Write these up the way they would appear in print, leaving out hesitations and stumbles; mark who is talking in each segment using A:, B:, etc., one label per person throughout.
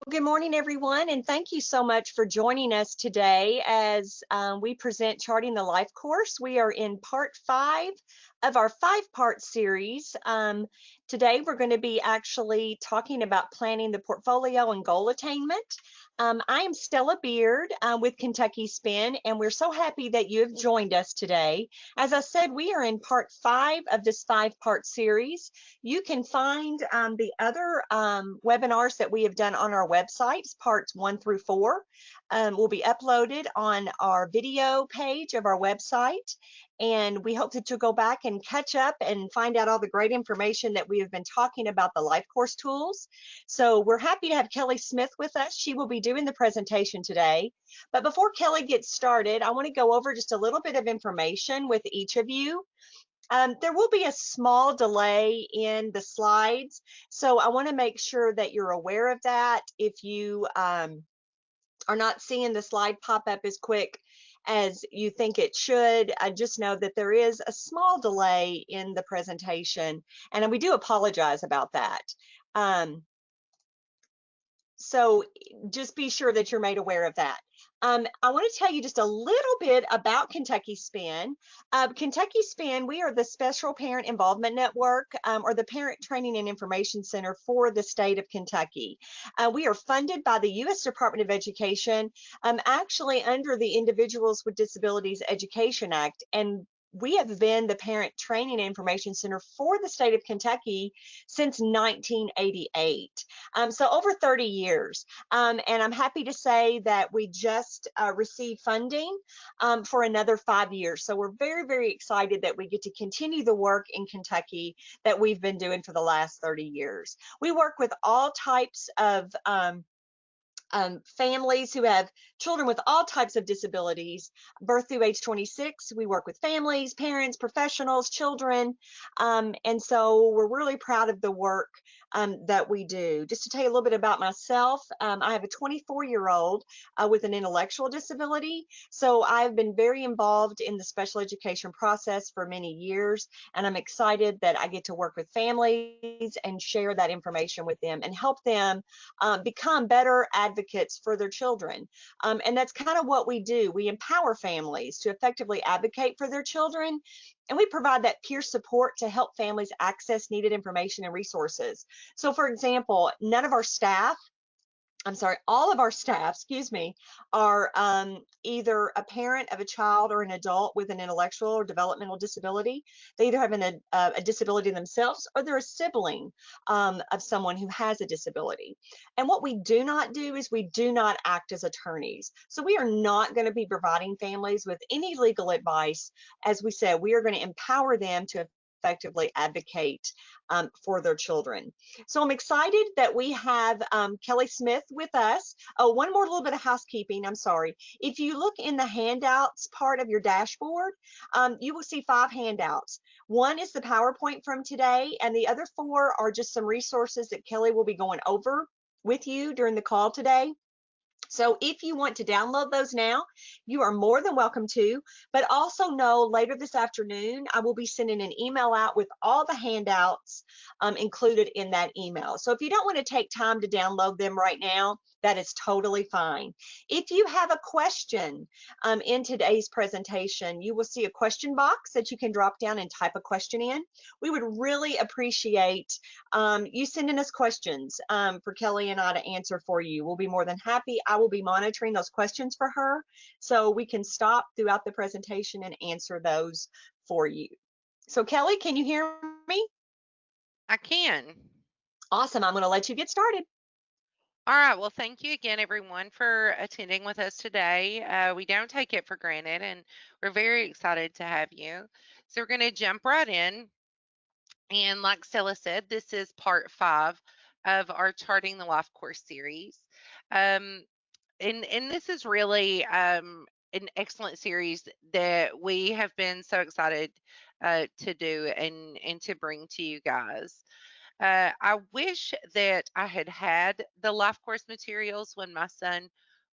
A: Good morning, everyone, and thank you so much for joining us today as we present Charting the Life course. We are in part 5 of our 5-part series. Today, we're going to be actually talking about planning the portfolio and goal attainment. I am Stella Beard with Kentucky Spin, and we're so happy that you have joined us today. As I said, we are in part 5 of this 5-part series. You can find the other webinars that we have done on our websites, parts 1 through 4, will be uploaded on our video page of our website. And we hope that you'll go back and catch up and find out all the great information that we have been talking about the life course tools. So we're happy to have Kelly Smith with us. She will be doing the presentation today. But before Kelly gets started, I want to go over just a little bit of information with each of you. There will be a small delay in the slides, so I want to make sure that you're aware of that. If you are not seeing the slide pop up as quick as you think it should, I just know that there is a small delay in the presentation, and we do apologize about that. So just be sure that you're made aware of that. I want to tell you just a little bit about Kentucky Spin. Kentucky Spin, we are the Special Parent Involvement Network, or the Parent Training and Information Center for the state of Kentucky. We are funded by the U.S. Department of Education, actually under the Individuals with Disabilities Education Act, and we have been the Parent Training and Information Center for the state of Kentucky since 1988. So over 30 years. And I'm happy to say that we just received funding for another 5 years. So we're very, very excited that we get to continue the work in Kentucky that we've been doing for the last 30 years. We work with all types of families who have children with all types of disabilities, birth through age 26. We work with families, parents, professionals, children, and so we're really proud of the work that we do. Just to tell you a little bit about myself, I have a 24-year-old with an intellectual disability, so I've been very involved in the special education process for many years, and I'm excited that I get to work with families and share that information with them and help them become better advocates for their children. And that's kind of what we do. We empower families to effectively advocate for their children, and we provide that peer support to help families access needed information and resources. So for example, all of our staff, excuse me, are either a parent of a child or an adult with an intellectual or developmental disability. They either have a disability themselves or they're a sibling of someone who has a disability. And what we do not do is we do not act as attorneys. So we are not going to be providing families with any legal advice. As we said, we are going to empower them to effectively advocate for their children. So I'm excited that we have Kelly Smith with us. Oh, one more little bit of housekeeping, I'm sorry. If you look in the handouts part of your dashboard, you will see 5 handouts. One is the PowerPoint from today, and the other 4 are just some resources that Kelly will be going over with you during the call today. So if you want to download those now, you are more than welcome to, but also know later this afternoon, I will be sending an email out with all the handouts included in that email. So if you don't want to take time to download them right now, that is totally fine. If you have a question in today's presentation, you will see a question box that you can drop down and type a question in. We would really appreciate you sending us questions for Kelly and I to answer for you. We'll be more than happy. I will be monitoring those questions for her so we can stop throughout the presentation and answer those for you. So Kelly, can you hear me?
B: I can.
A: Awesome. I'm going to let you get started.
B: All right. Well, thank you again, everyone, for attending with us today. We don't take it for granted, and we're very excited to have you. So, we're going to jump right in. And, like Stella said, this is part 5 of our Charting the Life course series. Um, and this is really an excellent series that we have been so excited to do and to bring to you guys. I wish that I had had the life course materials when my son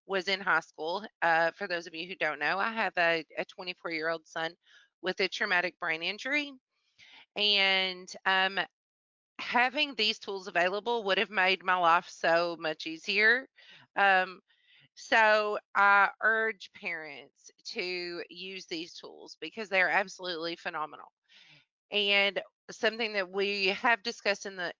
B: was in high school. For those of you who don't know, I have a 24-year-old son with a traumatic brain injury. And having these tools available would have made my life so much easier. Um, so I urge parents to use these tools because they're absolutely phenomenal. And something that we have discussed in the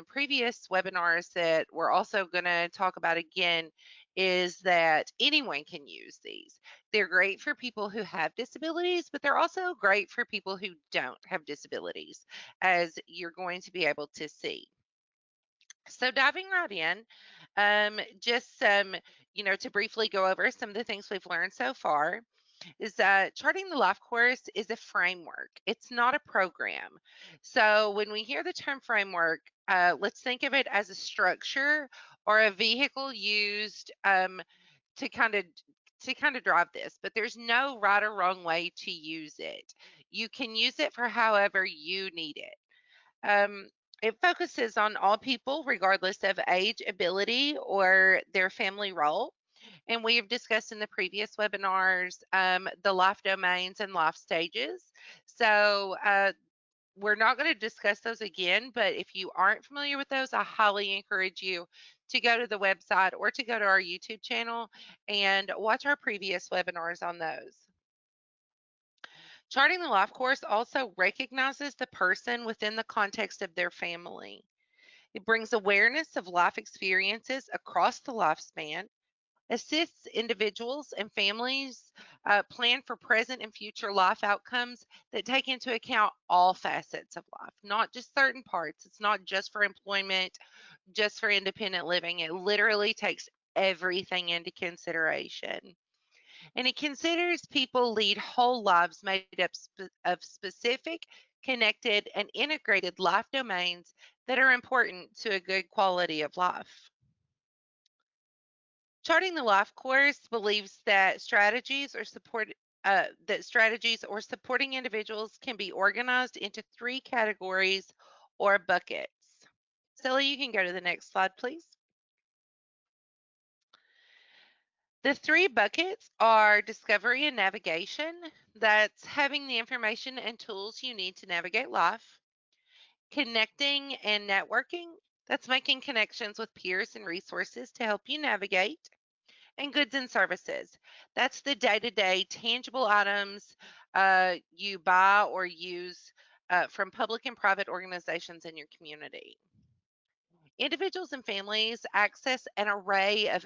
B: previous webinars that we're also going to talk about again is that anyone can use these. They're great for people who have disabilities, but they're also great for people who don't have disabilities, as you're going to be able to see. So diving right in, just to briefly go over some of the things we've learned so far is that charting the life course is a framework. It's not a program. So when we hear the term framework, let's think of it as a structure or a vehicle used to kind of drive this. But there's no right or wrong way to use it. You can use it for however you need it. Um, it focuses on all people, regardless of age, ability, or their family role. And we have discussed in the previous webinars the life domains and life stages. So we're not going to discuss those again, but if you aren't familiar with those, I highly encourage you to go to the website or to go to our YouTube channel and watch our previous webinars on those. Charting the life course also recognizes the person within the context of their family. It brings awareness of life experiences across the lifespan, assists individuals and families plan for present and future life outcomes that take into account all facets of life, not just certain parts. It's not just for employment, just for independent living. It literally takes everything into consideration. And it considers people lead whole lives made up of specific, connected, and integrated life domains that are important to a good quality of life. Charting the Life course believes that strategies or supporting individuals can be organized into three categories or buckets. Stella, you can go to the next slide, please. The three buckets are discovery and navigation. That's having the information and tools you need to navigate life. Connecting and networking. That's making connections with peers and resources to help you navigate. And goods and services. That's the day to day tangible items you buy or use from public and private organizations in your community. Individuals and families access an array of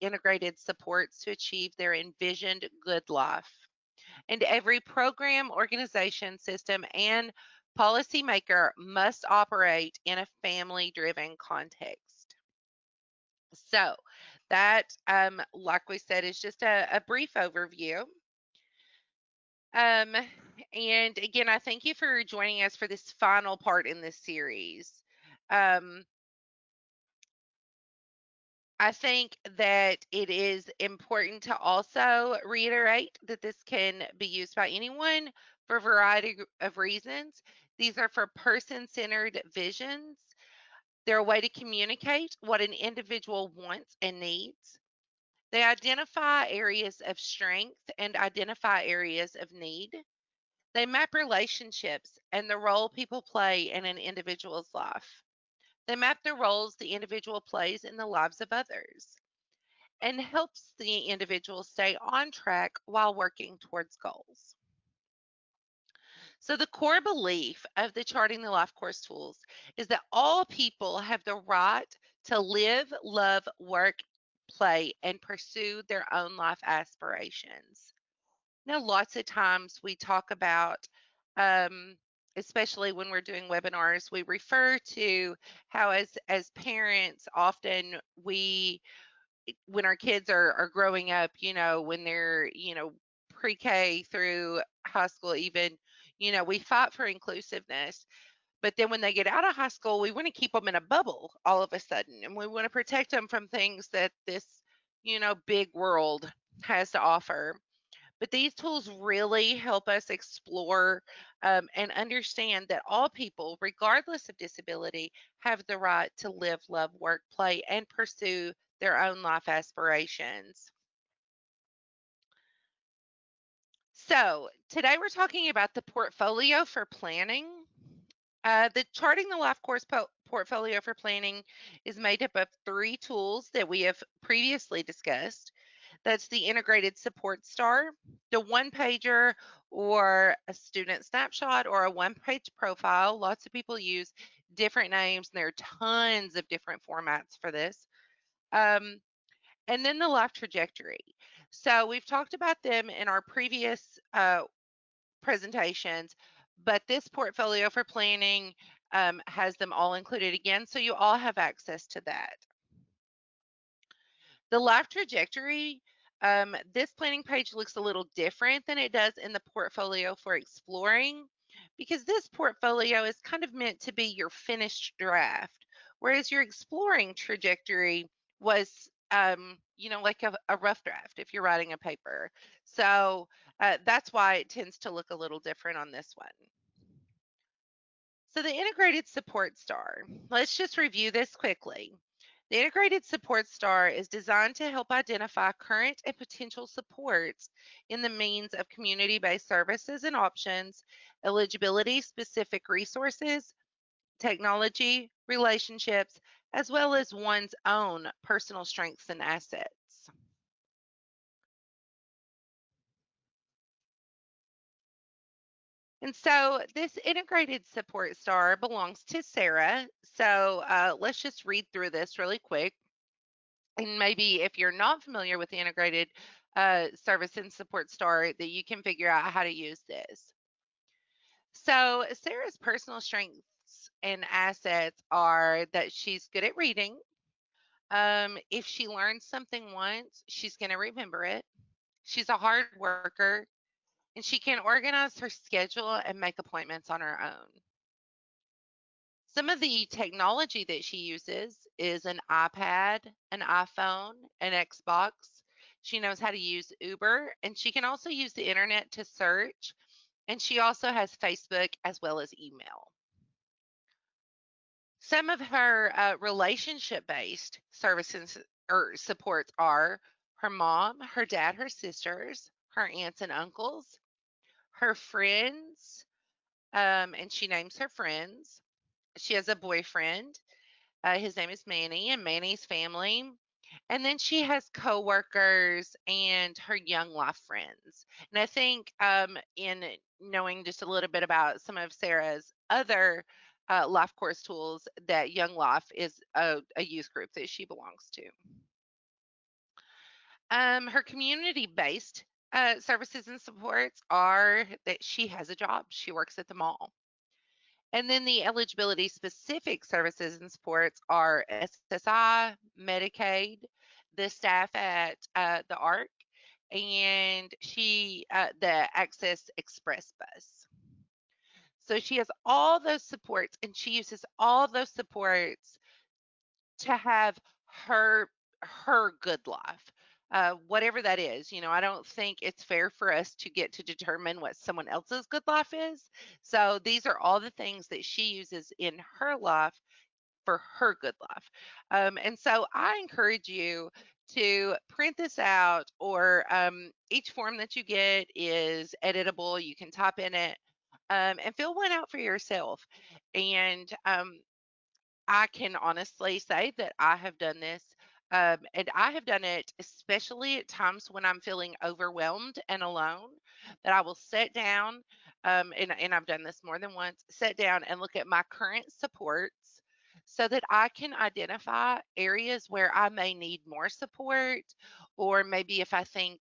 B: integrated supports to achieve their envisioned good life. And every program, organization, system, and policymaker must operate in a family driven context. So, that, like we said, is just a brief overview. Um, and again, I thank you for joining us for this final part in this series. Um, I think that it is important to also reiterate that this can be used by anyone for a variety of reasons. These are for person centered visions. They're a way to communicate what an individual wants and needs. They identify areas of strength and identify areas of need. They map relationships and the role people play in an individual's life. They map the roles the individual plays in the lives of others and helps the individual stay on track while working towards goals. So, the core belief of the Charting the Life course tools is that all people have the right to live, love, work, play, and pursue their own life aspirations. Now, lots of times we talk about, um, especially when we're doing webinars, we refer to how, as parents, often when our kids are growing up, when they're, pre-K through high school even, we fight for inclusiveness. But then when they get out of high school, we want to keep them in a bubble all of a sudden, and we want to protect them from things that this, big world has to offer. But these tools really help us explore and understand that all people, regardless of disability, have the right to live, love, work, play, and pursue their own life aspirations. So, today we're talking about the portfolio for planning. The Charting the Life Course Portfolio for Planning is made up of three tools that we have previously discussed. That's the Integrated Support Star, the one pager, or a student snapshot, or a one-page profile. Lots of people use different names, and there are tons of different formats for this. Um, and then the Life Trajectory. So we've talked about them in our previous presentations, but this portfolio for planning has them all included again, so you all have access to that. The life trajectory, this planning page looks a little different than it does in the portfolio for exploring, because this portfolio is kind of meant to be your finished draft, whereas your exploring trajectory was, like a rough draft if you're writing a paper. So that's why it tends to look a little different on this one. So the integrated support star, let's just review this quickly. The integrated support star is designed to help identify current and potential supports in the means of community-based services and options, eligibility specific resources, technology, relationships, as well as one's own personal strengths and assets. And so this integrated support star belongs to Sarah. So let's just read through this really quick. And maybe if you're not familiar with the integrated service and support star, that you can figure out how to use this. So Sarah's personal strengths and assets are that she's good at reading. If she learns something once, she's going to remember it. She's a hard worker, and she can organize her schedule and make appointments on her own. Some of the technology that she uses is an iPad, an iPhone, an Xbox. She knows how to use Uber, and she can also use the internet to search. And she also has Facebook as well as email. Some of her relationship based services or supports are her mom, her dad, her sisters, her aunts and uncles, her friends, and she names her friends. She has a boyfriend. His name is Manny and Manny's family. And then she has coworkers and her Young Life friends. And I think in knowing just a little bit about some of Sarah's other life course tools, that Young Life is a youth group that she belongs to. Her community-based services and supports are that she has a job. She works at the mall. And then the eligibility specific services and supports are SSI, Medicaid, the staff at the ARC, and the Access Express bus. So she has all those supports, and she uses all those supports to have her good life. Whatever that is, I don't think it's fair for us to get to determine what someone else's good life is. So these are all the things that she uses in her life for her good life. And so I encourage you to print this out, or each form that you get is editable. You can type in it and fill one out for yourself. And I can honestly say that I have done this. And I have done it especially at times when I'm feeling overwhelmed and alone, that I will sit down, and I've done this more than once, sit down and look at my current supports so that I can identify areas where I may need more support, or maybe if I think,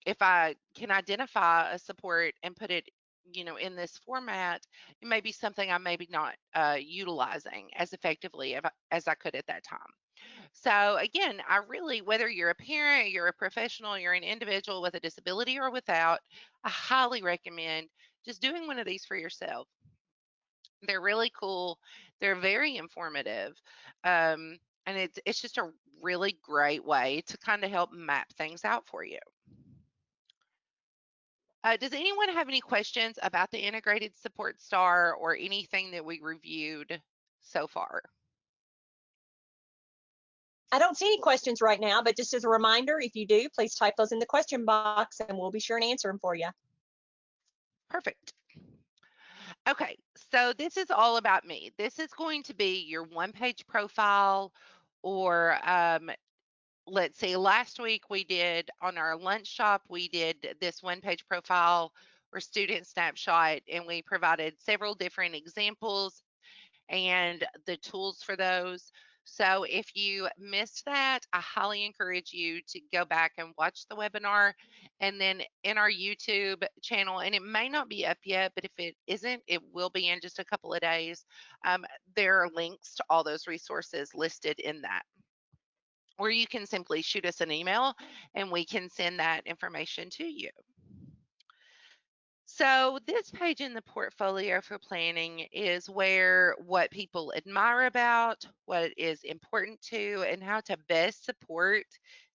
B: if I can identify a support and put it, in this format, it may be something I'm maybe not utilizing as effectively as I could at that time. So again, I really, whether you're a parent, you're a professional, you're an individual with a disability or without, I highly recommend just doing one of these for yourself. They're really cool. They're very informative. And it's just a really great way to kind of help map things out for you. Does anyone have any questions about the integrated support star or anything that we reviewed so far?
A: I don't see any questions right now, but just as a reminder, if you do, please type those in the question box and we'll be sure and answer them for you.
B: Perfect. Okay, so this is all about me. This is going to be your one-page profile, or let's see, last week we did on our lunch shop, we did this one-page profile or student snapshot, and we provided several different examples and the tools for those. So if you missed that, I highly encourage you to go back and watch the webinar. And then in our YouTube channel, and it may not be up yet, but if it isn't, it will be in just a couple of days. There are links to all those resources listed in that. Or you can simply shoot us an email and we can send that information to you. So, this page in the portfolio for planning is where what people admire about, what is important to, and how to best support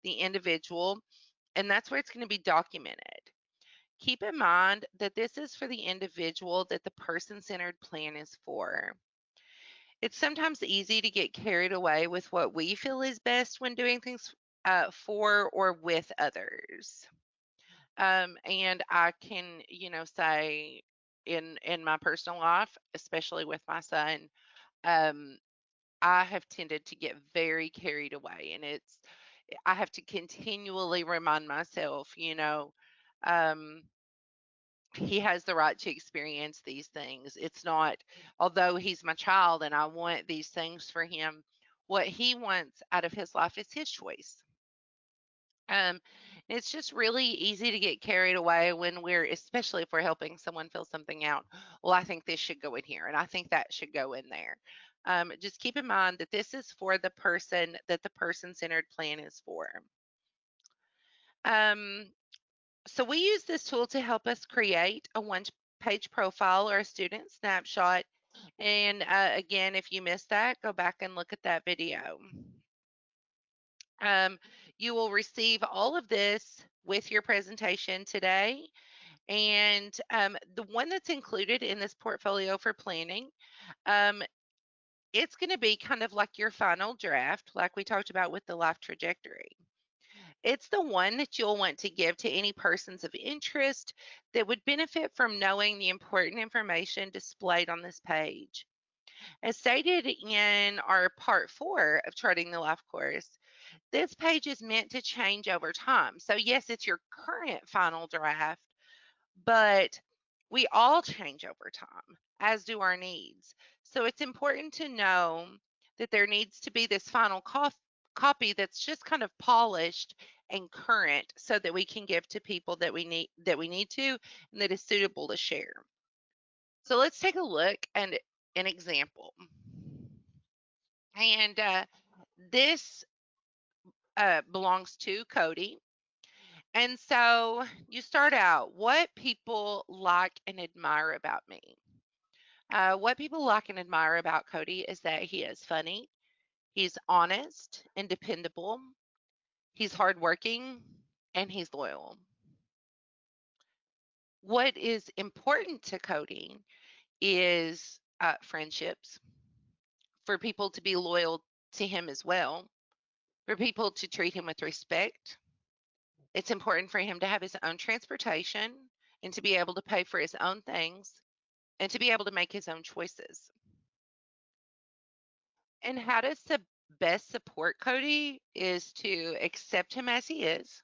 B: the individual. And that's where it's going to be documented. Keep in mind that this is for the individual that the person centered plan is for. It's sometimes easy to get carried away with what we feel is best when doing things for or with others. And I can, say in my personal life, especially with my son, um, I have tended to get very carried away, and I have to continually remind myself, um, he has the right to experience these things. It's not, although he's my child and I want these things for him, what he wants out of his life is his choice. Um, it's just really easy to get carried away when especially if we're helping someone fill something out. Well, I think this should go in here, and I think that should go in there. Just keep in mind that this is for the person that the person centered plan is for. Um, so we use this tool to help us create a one-page profile or a student snapshot. And again, if you missed that, go back and look at that video. Um, you will receive all of this with your presentation today. And the one that's included in this portfolio for planning, um, it's going to be kind of like your final draft, like we talked about with the life trajectory. It's the one that you'll want to give to any persons of interest that would benefit from knowing the important information displayed on this page. As stated in our part 4 of Charting the Life course, this page is meant to change over time. So, yes, it's your current final draft, but we all change over time, as do our needs. So, it's important to know that there needs to be this final copy that's just kind of polished and current so that we can give to people that we need to, and that is suitable to share. So let's take a look and an example. And this belongs to Cody. And so you start out, what people like and admire about me. What people like and admire about Cody is that he is funny, he's honest and dependable, he's hardworking, and he's loyal. What is important to Cody is friendships, for people to be loyal to him as well, for people to treat him with respect. It's important for him to have his own transportation and to be able to pay for his own things and to be able to make his own choices. And how to best support Cody is to accept him as he is,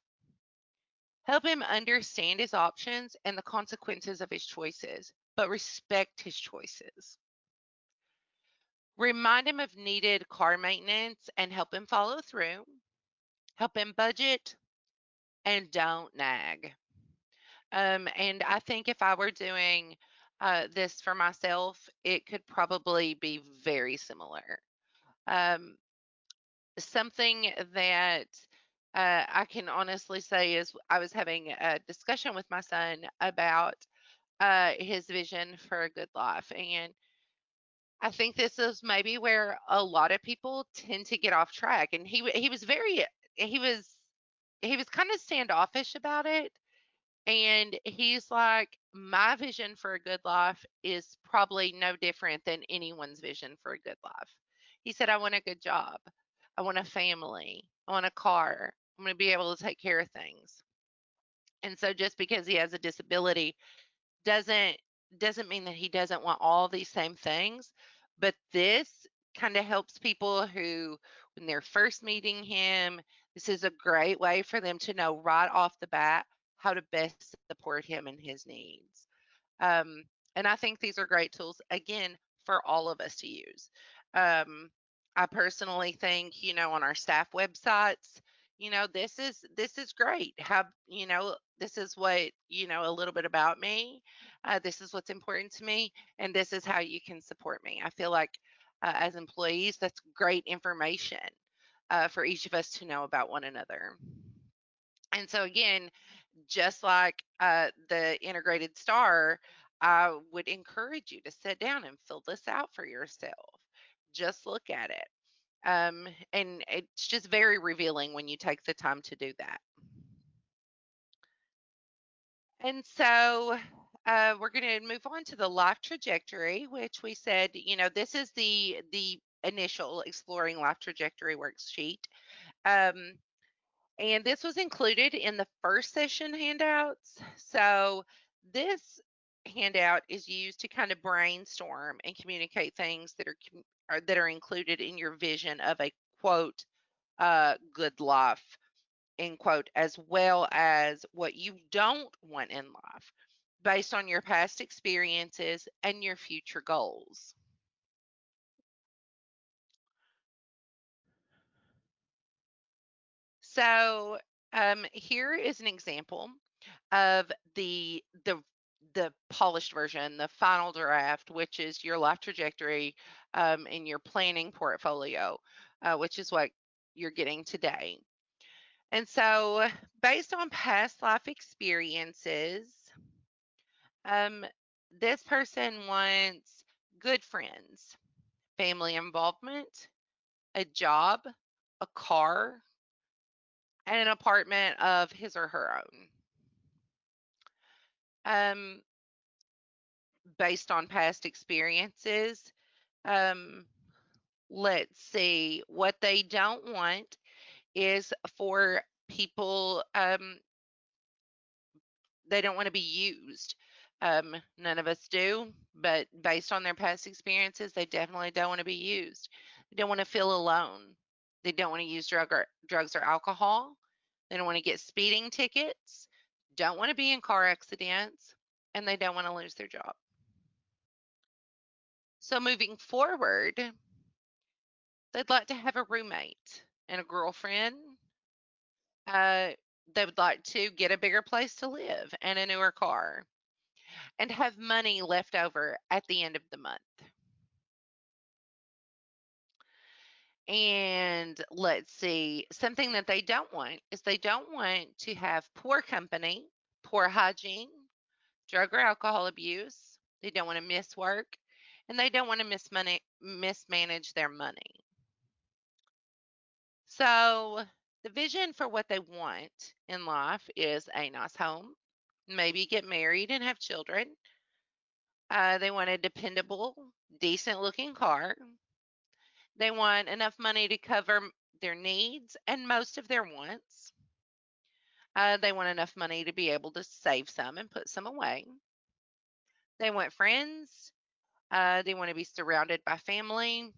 B: help him understand his options and the consequences of his choices, but respect his choices. Remind him of needed car maintenance and help him follow through. Help him budget and don't nag. And I think if I were doing this for myself, it could probably be very similar. Um, Something that I can honestly say is I was having a discussion with my son about his vision for a good life. And I think this is maybe where a lot of people tend to get off track. And he was he was he was kind of standoffish about it. And he's like, my vision for a good life is probably no different than anyone's vision for a good life. He said, I want a good job. I want a family. I want a car. I'm going to be able to take care of things. And so just because he has a disability doesn't doesn't mean that he doesn't want all these same things, but this kind of helps people who, when they're first meeting him, this is a great way for them to know right off the bat how to best support him and his needs. Um, and I think these are great tools, again, for all of us to use. Um, I personally think, on our staff websites, this is great. How, this is what, a little bit about me. This is what's important to me, and this is how you can support me. I feel like as employees, that's great information for each of us to know about one another. And so again, just like the integrated star, I would encourage you to sit down and fill this out for yourself. Just look at it. And it's just very revealing when you take the time to do that. And so we're going to move on to the life trajectory, which we said, this is the initial exploring life trajectory worksheet. Um, And this was included in the first session handouts. So this handout is used to kind of brainstorm and communicate things that are included in your vision of a quote good life end quote, as well as what you don't want in life based on your past experiences and your future goals. So here is an example of the polished version, the final draft, which is your life trajectory in your planning portfolio, which is what you're getting today. And so, based on past life experiences, um, this person wants good friends, family involvement, a job, a car, and an apartment of his or her own. Um, Based on past experiences, um, let's see, what they don't want is for people, they don't want to be used. None of us do, but based on their past experiences, they definitely don't want to be used. They don't want to feel alone. They don't want to use drugs or alcohol. They don't want to get speeding tickets, don't want to be in car accidents, and they don't want to lose their job. So moving forward, they'd like to have a roommate and a girlfriend. Uh, they would like to get a bigger place to live and a newer car and have money left over at the end of the month. And let's see, something that they don't want is they don't want to have poor company, poor hygiene, drug or alcohol abuse. They don't want to miss work, and they don't want to mismanage their money. So, the vision for what they want in life is a nice home, maybe get married and have children. They want a dependable, decent looking car. They want enough money to cover their needs and most of their wants. They want enough money to be able to save some and put some away. They want friends. They want to be surrounded by family,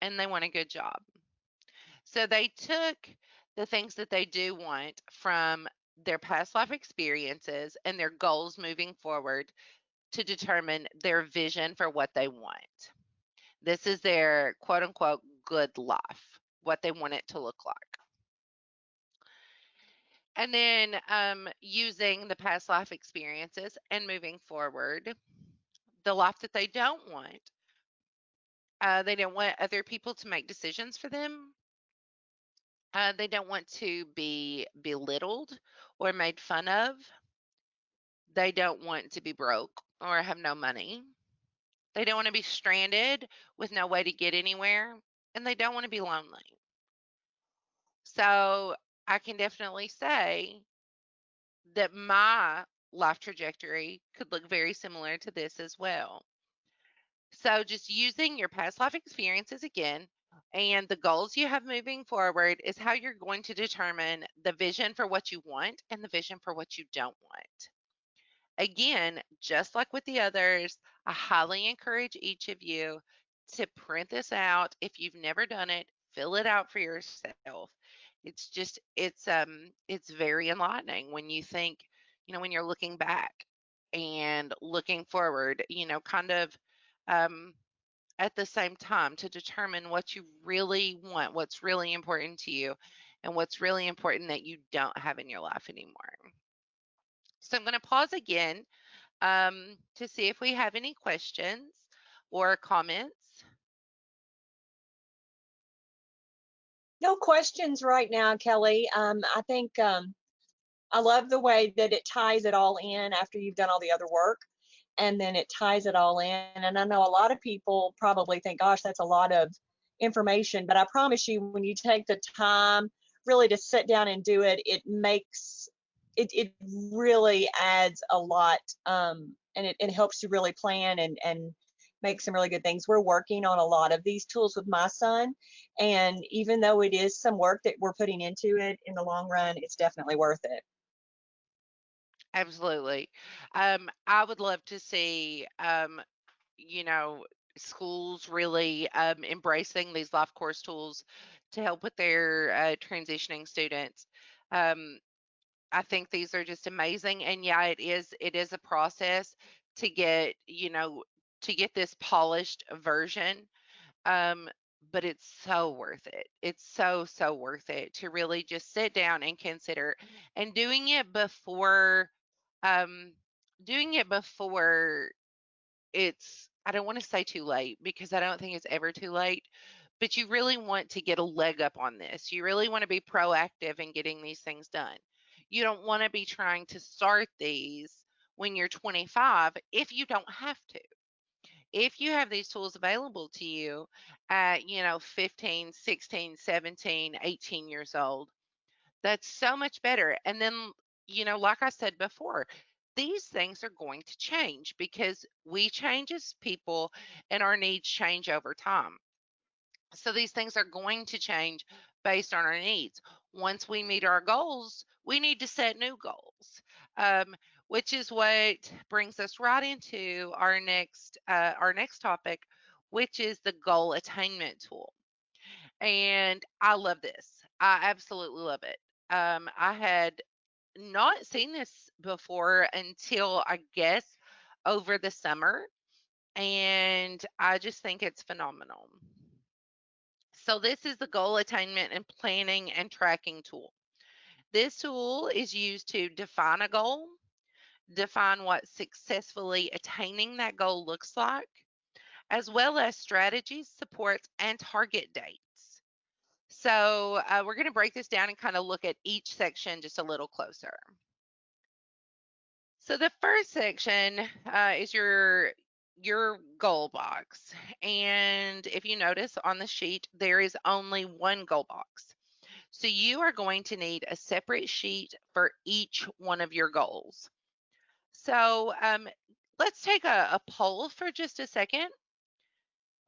B: and they want a good job. So they took the things that they do want from their past life experiences and their goals moving forward to determine their vision for what they want. This is their quote unquote good life, what they want it to look like. And then using the past life experiences and moving forward, the life that they don't want other people to make decisions for them. They don't want to be belittled or made fun of. They don't want to be broke or have no money. They don't want to be stranded with no way to get anywhere. And they don't want to be lonely. So I can definitely say that my life trajectory could look very similar to this as well. So just using your past life experiences again and the goals you have moving forward is how you're going to determine the vision for what you want and the vision for what you don't want. Again, just like with the others, I highly encourage each of you to print this out. If you've never done it, fill it out for yourself. It's very enlightening when you think, when you're looking back and looking forward, kind of um at the same time to determine what you really want, what's really important to you, and what's really important that you don't have in your life anymore. So I'm going to pause again to see if we have any questions or comments.
A: No questions right now, Kelly. I think I love the way that it ties it all in after you've done all the other work, and then it ties it all in. And I know a lot of people probably think, gosh, that's a lot of information, but I promise you, when you take the time really to sit down and do it, it really adds a lot, and it helps you really plan and make some really good things. We're working on a lot of these tools with my son, and even though it is some work that we're putting into it, in the long run, it's definitely worth it.
B: Absolutely. I would love to see, you know, schools really embracing these life course tools to help with their transitioning students. Um, I think these are just amazing. And yeah, it is a process to get this polished version. Um, but it's so worth it. It's so worth it to really just sit down and consider, and um doing it before it's, I don't want to say too late, because I don't think it's ever too late, but you really want to get a leg up on this. You really want to be proactive in getting these things done. You don't want to be trying to start these when you're 25 if you don't have to. If you have these tools available to you at, 15, 16, 17, 18 years old, that's so much better. And then, like I said before, these things are going to change because we change as people and our needs change over time. So these things are going to change based on our needs. Once we meet our goals, we need to set new goals, um, which is what brings us right into our next topic, which is the goal attainment tool. And I love this. I absolutely love it. I had not seen this before until, I guess, over the summer, and I just think it's phenomenal. So, this is the goal attainment and planning and tracking tool. This tool is used to define a goal, define what successfully attaining that goal looks like, as well as strategies, supports, and target dates. So, we're going to break this down and kind of look at each section just a little closer. So, the first section is your goal box. And if you notice on the sheet, there is only one goal box. So you are going to need a separate sheet for each one of your goals. So let's take a poll for just a second.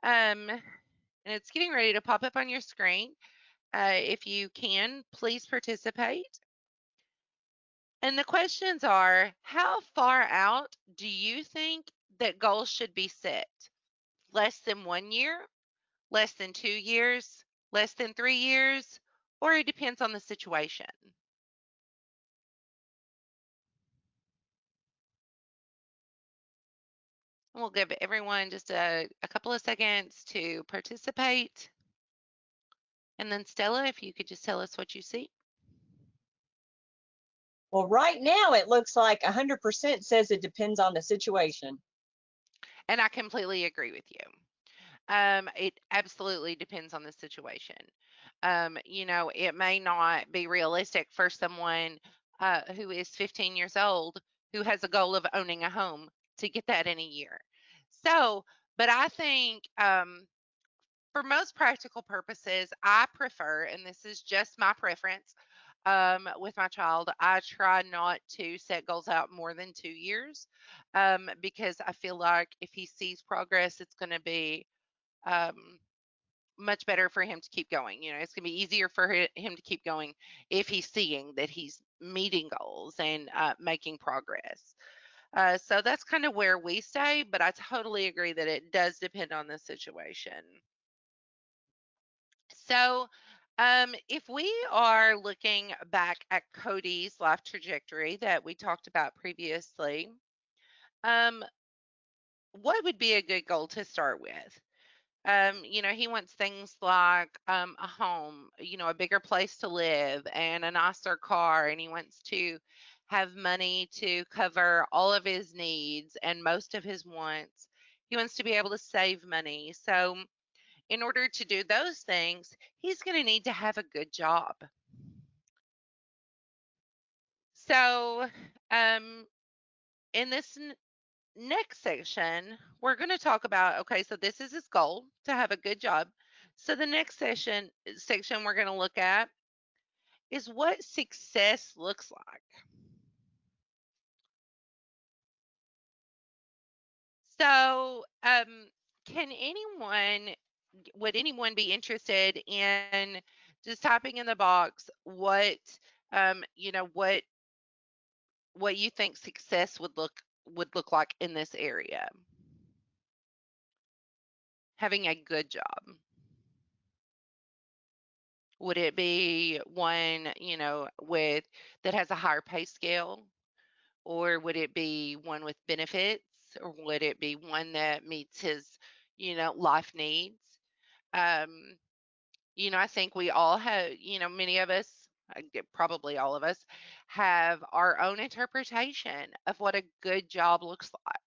B: And it's getting ready to pop up on your screen. If you can, please participate. And the questions are: how far out do you think that goals should be set? Less than 1 year, less than 2 years, less than 3 years, or it depends on the situation? We'll give everyone just a couple of seconds to participate. And then, Stella, if you could just tell us what you see.
A: Well, right now it looks like 100% says it depends on the situation.
B: And I completely agree with you. It absolutely depends on the situation. It may not be realistic for someone who is 15 years old who has a goal of owning a home to get that in a year. So, but I think for most practical purposes, I prefer, and this is just my preference, with my child, I try not to set goals out more than 2 years, because I feel like if he sees progress, it's going to be um, much better for him to keep going. It's going to be easier for him to keep going if he's seeing that he's meeting goals and making progress. So that's kind of where we stay, but I totally agree that it does depend on the situation. So, if we are looking back at Cody's life trajectory that we talked about previously, um, what would be a good goal to start with? He wants things like a home, a bigger place to live and a nicer car, and he wants to have money to cover all of his needs and most of his wants. He wants to be able to save money. So, in order to do those things, he's going to need to have a good job. So, in this next section, we're going to talk about okay, so this is his goal to have a good job. So the next section we're going to look at is what success looks like. So, can anyone would anyone be interested in just typing in the box what you think success would look like in this area? Having a good job. Would it be one, with that has a higher pay scale? Or would it be one with benefits? Or would it be one that meets his, life needs? Um, I think we all have, many of us, probably all of us, have our own interpretation of what a good job looks like.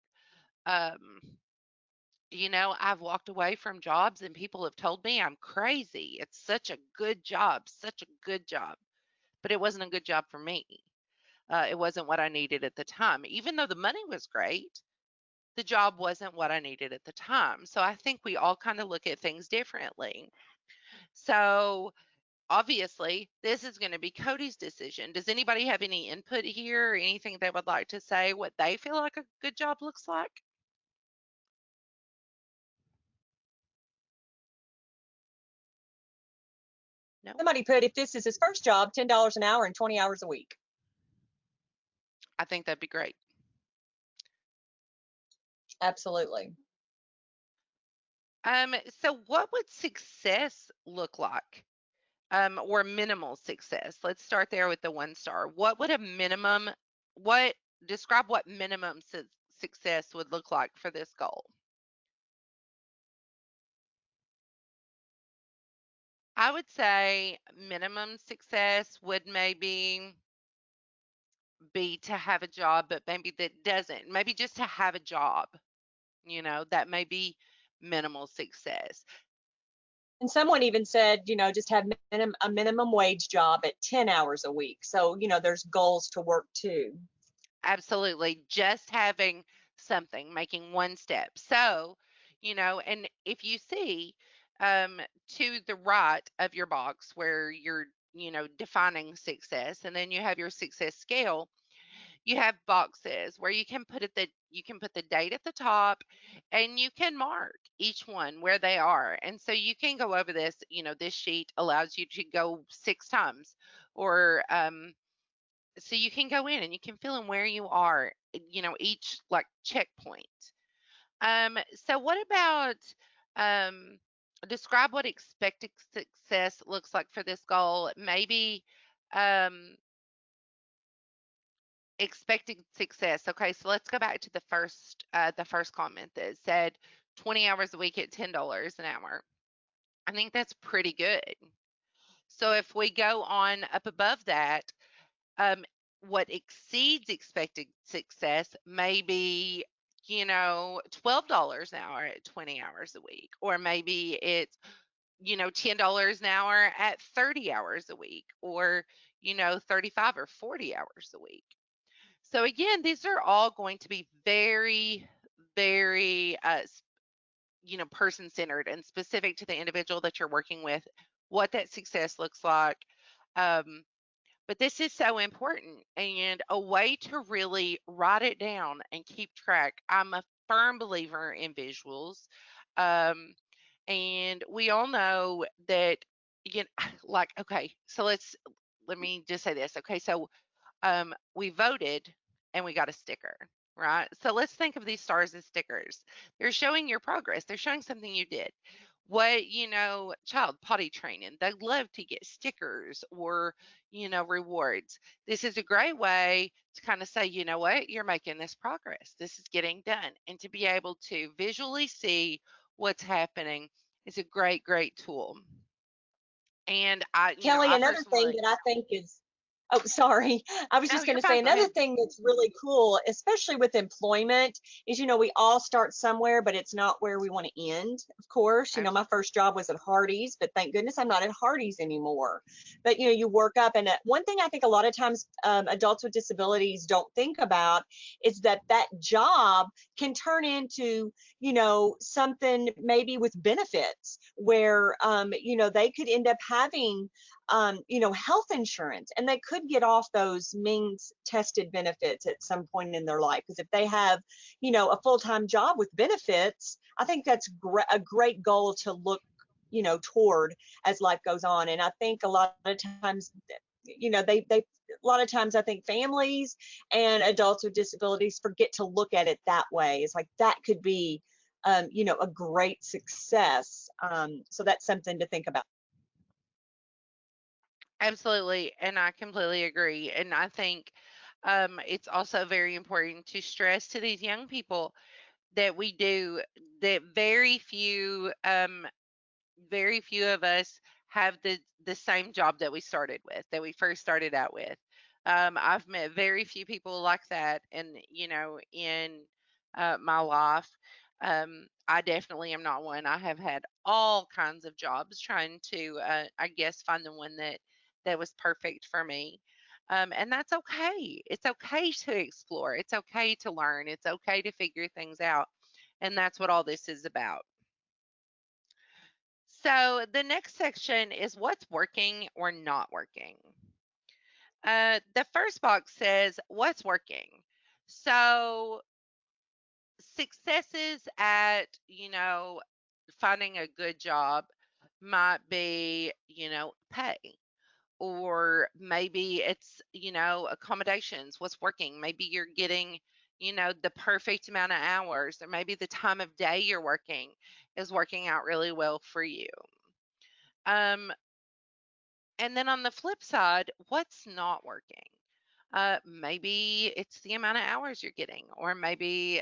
B: I've walked away from jobs and people have told me I'm crazy. It's such a good job, such a good job. But it wasn't a good job for me. It wasn't what I needed at the time. Even though the money was great, the job wasn't what I needed at the time. So I think we all kind of look at things differently. So obviously, this is going to be Cody's decision. Does anybody have any input here or anything they would like to say what they feel like a good job looks like? No,
A: Somebody put, if this is his first job, $10 an hour and 20 hours a week.
B: I think that'd be great.
A: Absolutely.
B: So what would success look like? Or minimal success. Let's start there with the 1 star. What would a minimum, what, describe what minimum success would look like for this goal? I would say minimum success would maybe be to have a job, but maybe that doesn't, maybe just to have a job, that may be minimal success.
A: And someone even said, just have a minimum wage job at 10 hours a week. So, there's goals to work to.
B: Absolutely. Just having something, making one step. So, and if you see to the right of your box where you're, defining success, and then you have your success scale, you have boxes where you can put the date at the top and you can mark each one where they are. And so you can go over this, this sheet allows you to go 6 times or so you can go in and you can fill in where you are, each like checkpoint. So what about um, describe what expected success looks like for this goal? Maybe um, expected success. Okay, so let's go back to the first comment that said 20 hours a week at $10 an hour. I think that's pretty good. So if we go on up above that, um, what exceeds expected success may be, $12 an hour at 20 hours a week, or maybe it's, $10 an hour at 30 hours a week, or, 35 or 40 hours a week. So again, these are all going to be very, very, person centered and specific to the individual that you're working with, what that success looks like. Um, but this is so important and a way to really write it down and keep track. I'm a firm believer in visuals. Um, and we all know that, like, okay, so let me just say this. Okay, so we voted and we got a sticker, right? So let's think of these stars as stickers. They're showing your progress. They're showing something you did. What, child potty training, they love to get stickers or, rewards. This is a great way to kind of say, you know what, you're making this progress. This is getting done. And to be able to visually see what's happening is a great, great tool. And
A: Kelly,
B: I
A: another thing
B: personally,
A: that I think is, oh, sorry. I was
B: no,
A: just going
B: you're
A: to say
B: fine. Go
A: another
B: ahead.
A: thing that's really cool, especially with employment, is, we all start somewhere, but it's not where we want to end, of course. My
B: Absolutely.
A: first job was at Hardee's, but thank goodness I'm not at Hardee's anymore. But, you work up. And one thing I think a lot of times adults with disabilities don't think about is that that job can turn into, something maybe with benefits where, they could end up having health insurance, and they could get off those means tested benefits at some point in their life. Because if they have, a full-time job with benefits, I think that's a great goal to look, toward as life goes on. And I think a lot of times, they a lot of times I think families and adults with disabilities forget to look at it that way. It's like that could be, a great success. So that's something to think about.
B: Absolutely. And I completely agree. And I think it's also very important to stress to these young people that we do that very few of us have the same job that we started with, that we first started out with. I've met very few people like that, and in my life, I definitely am not one. I have had all kinds of jobs trying to, I guess, find the one that was perfect for me. And that's okay. It's okay to explore. It's okay to learn. It's okay to figure things out. And that's what all this is about. So the next section is what's working or not working. The first box says what's working. So successes at, finding a good job might be, pay, or maybe it's, accommodations, what's working. Maybe you're getting, the perfect amount of hours, or maybe the time of day you're working is working out really well for you. Um, And then on the flip side, what's not working? Maybe it's the amount of hours you're getting, or maybe,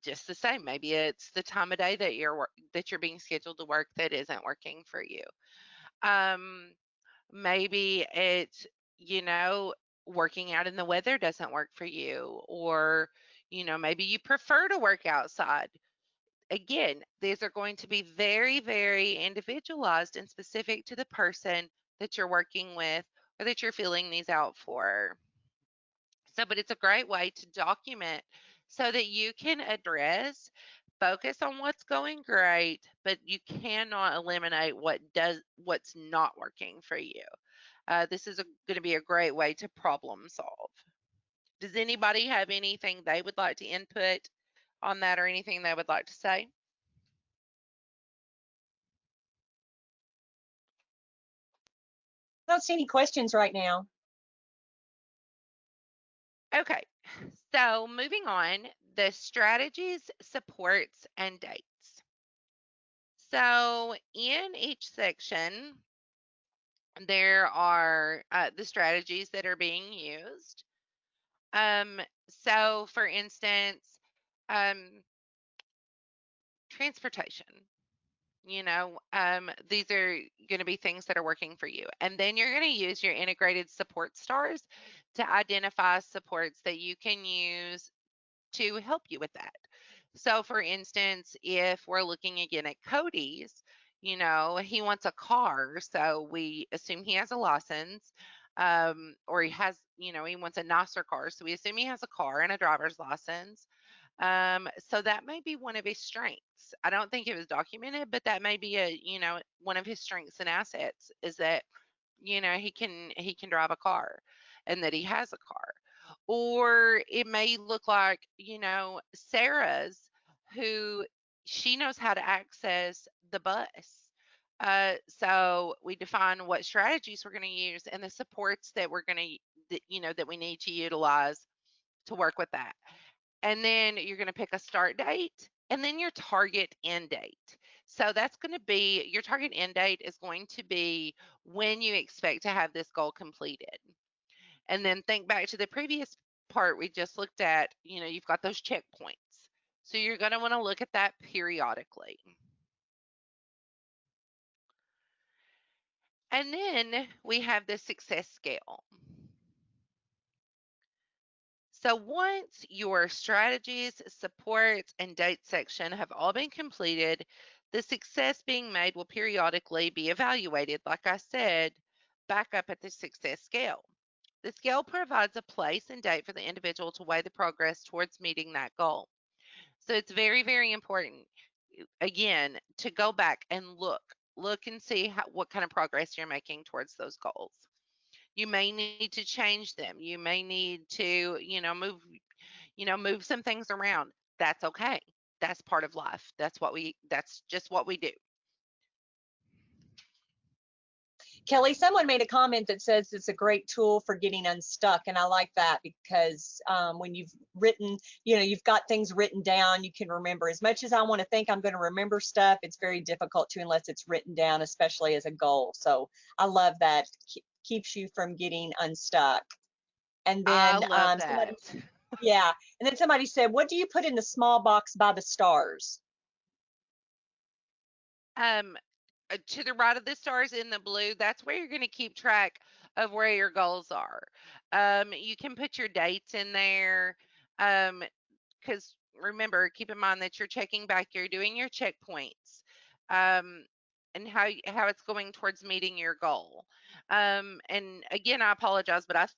B: just the same. Maybe it's the time of day that that you're being scheduled to work that isn't working for you. Um, Maybe it's, you know, working out in the weather doesn't work for you, or, maybe you prefer to work outside. Again, these are going to be very, very individualized and specific to the person that you're working with or that you're filling these out for. So, but it's a great way to document so that you can address, focus on what's going great, but you cannot eliminate what's not working for you. This is going to be a great way to problem solve. Does anybody have anything they would like to input on that, or anything they would like to say?
A: I don't see any questions right now.
B: Okay, so moving on, the strategies, supports, and dates. So in each section, there are the strategies that are being used. Um, so, for instance, um, transportation. These are going to be things that are working for you. And then you're going to use your integrated support stars to identify supports that you can use to help you with that. So, for instance, if we're looking again at Cody's, he wants a car. So we assume he has a license, or he has, he wants a nicer car. So we assume he has a car and a driver's license. So that may be one of his strengths. I don't think it was documented, but that may be one of his strengths and assets is that, he can drive a car and that he has a car. Or it may look like, Sarah's, who she knows how to access the bus. So we define what strategies we're going to use and the supports that we're going to, that we need to utilize to work with that. And then you're going to pick a start date and then your target end date. So that's going to be your target end date is going to be when you expect to have this goal completed. And then think back to the previous part we just looked at, you've got those checkpoints. So you're going to want to look at that periodically. And then we have the success scale. So once your strategies, supports, and date section have all been completed, the success being made will periodically be evaluated, like I said, back up at the success scale. The scale provides a place and date for the individual to weigh the progress towards meeting that goal. So it's very, very important, again, to go back and look and see what kind of progress you're making towards those goals. You may need to change them. You may need to, move some things around. That's okay. That's part of life. That's just what we do.
A: Kelly, someone made a comment that says it's a great tool for getting unstuck, and I like that because when you've written, you've got things written down, you can remember. As much as I want to think I'm going to remember stuff, it's very difficult to unless it's written down, especially as a goal. So I love that. Keeps you from getting unstuck. And
B: I
A: then
B: love
A: somebody,
B: that.
A: yeah, and then somebody said, "What do you put in the small box by the stars?"
B: Um, to the right of the stars in the blue, that's where you're going to keep track of where your goals are. You can put your dates in there. Because remember, keep in mind that you're checking back, you're doing your checkpoints, and how it's going towards meeting your goal. And again, I apologize, but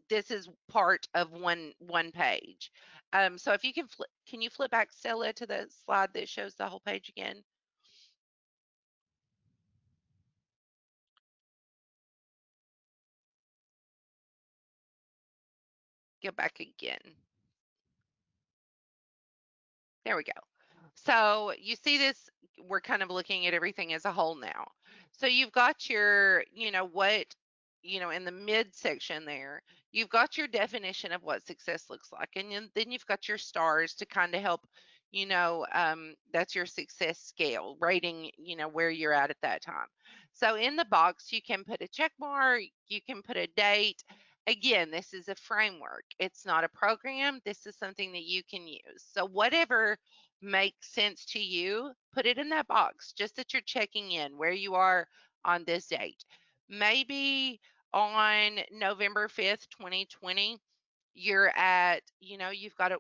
B: this is part of one page. So if you can you flip back, Stella, to the slide that shows the whole page again? Go back again. There we go. So you see this, we're kind of looking at everything as a whole now. So you've got your, in the midsection there, you've got your definition of what success looks like. And then you've got your stars to kind of help, that's your success scale, rating, where you're at that time. So in the box, you can put a check mark, you can put a date. Again, this is a framework. It's not a program. This is something that you can use. So whatever makes sense to you, put it in that box, just that you're checking in where you are on this date. Maybe on November 5th, 2020, you're at, you've got a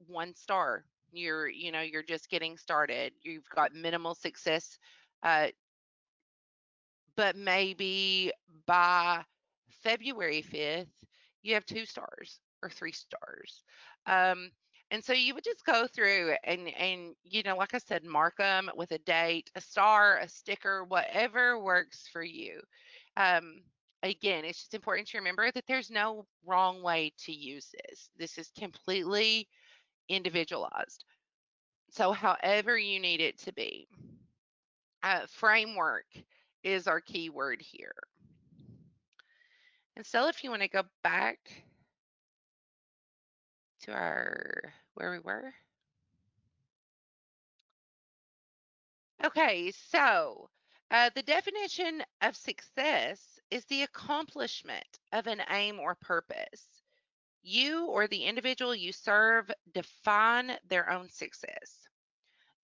B: 1 star. You're just getting started. You've got minimal success, uh, but maybe by February 5th, you have 2 stars or 3 stars. Um, and so you would just go through and like I said, mark them with a date, a star, a sticker, whatever works for you. Um, Again, it's just important to remember that there's no wrong way to use this. This is completely individualized. So however you need it to be. Framework is our key word here. And so if you want to go back to where we were. Okay, so the definition of success is the accomplishment of an aim or purpose. You or the individual you serve define their own success.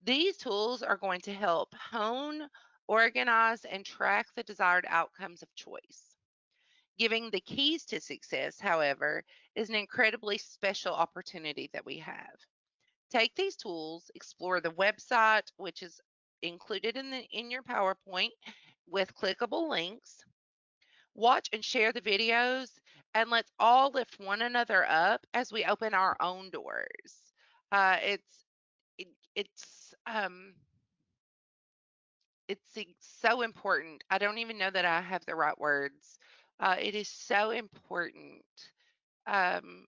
B: These tools are going to help hone, organize, and track the desired outcomes of choice. Giving the keys to success, however, is an incredibly special opportunity that we have. Take these tools, explore the website, which is included in your PowerPoint with clickable links. Watch and share the videos, and let's all lift one another up as we open our own doors. It's it, it's so important. I don't even know that I have the right words. It is so important um,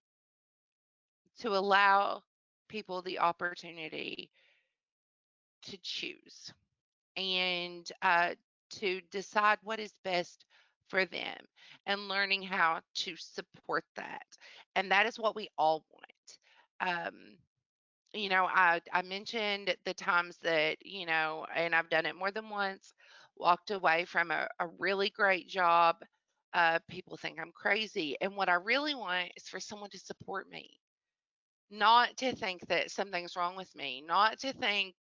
B: to allow people the opportunity to choose and to decide what is best for them and learning how to support that. And that is what we all want. Um, I mentioned the times that, and I've done it more than once, walked away from a really great job. People think I'm crazy. And what I really want is for someone to support me, not to think that something's wrong with me, not to think,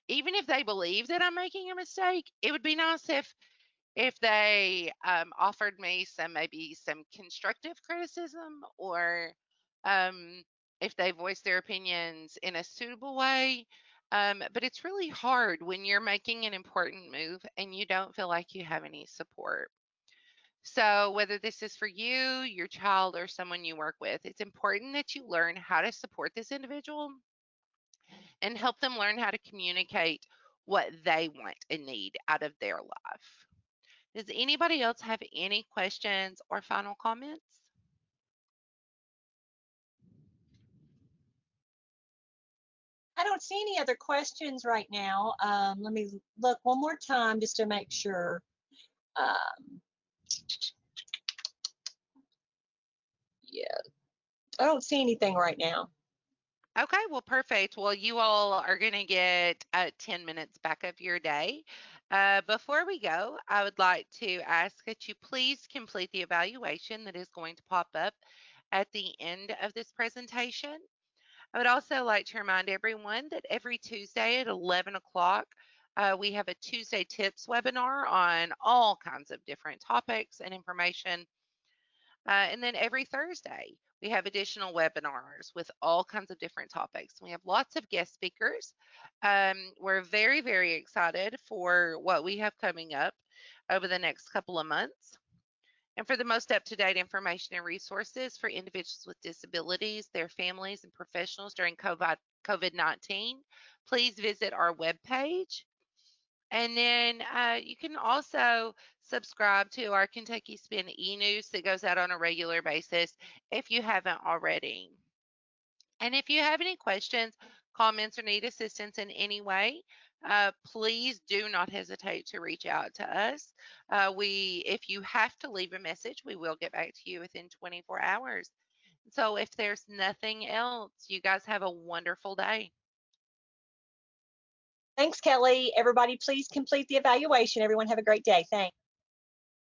B: even if they believe that I'm making a mistake, it would be nice if they offered me maybe some constructive criticism, or um, if they voice their opinions in a suitable way. But it's really hard when you're making an important move and you don't feel like you have any support. So, whether this is for you, your child, or someone you work with, it's important that you learn how to support this individual and help them learn how to communicate what they want and need out of their life. Does anybody else have any questions or final comments?
A: I don't see any other questions right now. Let me look one more time just to make sure. Um, yeah, I don't see anything right now.
B: Okay, well, perfect. Well, you all are going to get 10 minutes back of your day. Before we go, I would like to ask that you please complete the evaluation that is going to pop up at the end of this presentation. I would also like to remind everyone that every Tuesday at 11 o'clock, we have a Tuesday Tips webinar on all kinds of different topics and information. And then every Thursday, we have additional webinars with all kinds of different topics. We have lots of guest speakers. We're very, very excited for what we have coming up over the next couple of months. And for the most up to date information and resources for individuals with disabilities, their families, and professionals during COVID 19, please visit our webpage. And then you can also subscribe to our Kentucky Spin e News that goes out on a regular basis if you haven't already. And if you have any questions, comments, or need assistance in any way, please do not hesitate to reach out to us. If you have to leave a message, we will get back to you within 24 hours. So if there's nothing else, you guys have a wonderful day.
A: Thanks, Kelly. Everybody, please complete the evaluation. Everyone have a great day. Thanks.